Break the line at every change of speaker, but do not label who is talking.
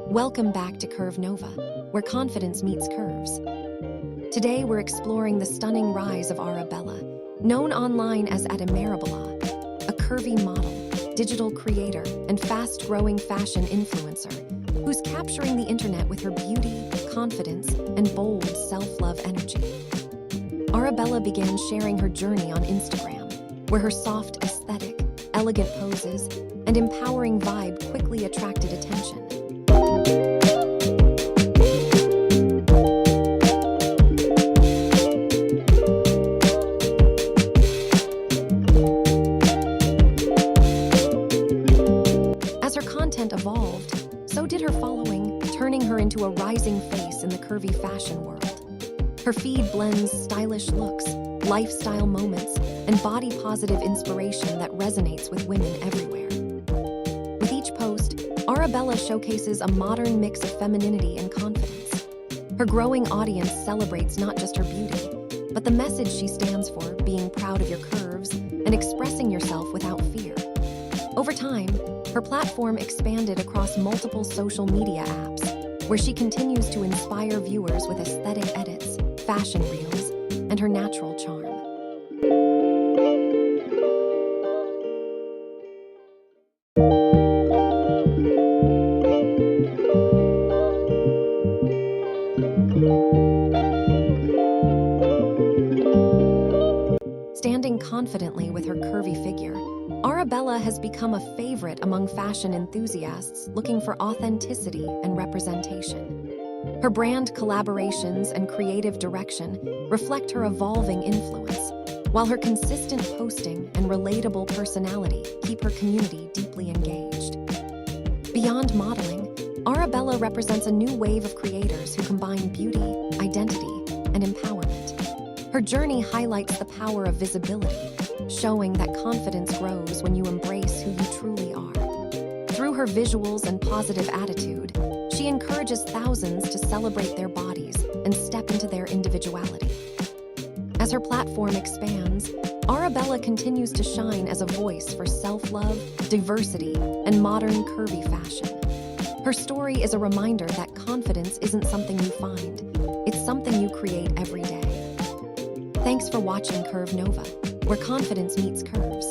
Welcome back to Curve Nova, where confidence meets curves. Today we're exploring the stunning rise of Ara Bella, known online as Ara Bella, a curvy model, digital creator, and fast-growing fashion influencer who's capturing the internet with her beauty, confidence, and bold self-love energy. Ara Bella began sharing her journey on Instagram, where her soft aesthetic, elegant poses, and empowering vibe quickly attracted attention. As her content evolved, so did her following, turning her into a rising face in the curvy fashion world. Her feed blends stylish looks, lifestyle moments, and body-positive inspiration that resonates with women everywhere. With each post, Ara Bella showcases a modern mix of femininity and confidence. Her growing audience celebrates not just her beauty, but the message she stands for, being proud of your curves and expressing yourself without fear. Over time, her platform expanded across multiple social media apps, where she continues to inspire viewers with aesthetic edits, fashion reels, and her natural charm. Standing confidently with her curvy figure, Ara Bella has become a favorite among fashion enthusiasts looking for authenticity and representation. Her brand collaborations and creative direction reflect her evolving influence, while her consistent posting and relatable personality keep her community deeply engaged. Beyond modeling, Ara Bella represents a new wave of creators who combine beauty, identity, and empowerment. Her journey highlights the power of visibility, showing that confidence grows when you embrace who you truly are. Through her visuals and positive attitude, she encourages thousands to celebrate their bodies and step into their individuality. As her platform expands, Ara Bella continues to shine as a voice for self-love, diversity, and modern curvy fashion. Her story is a reminder that confidence isn't something you find, it's something you create every day. Thanks for watching Curve Nova, where confidence meets curves.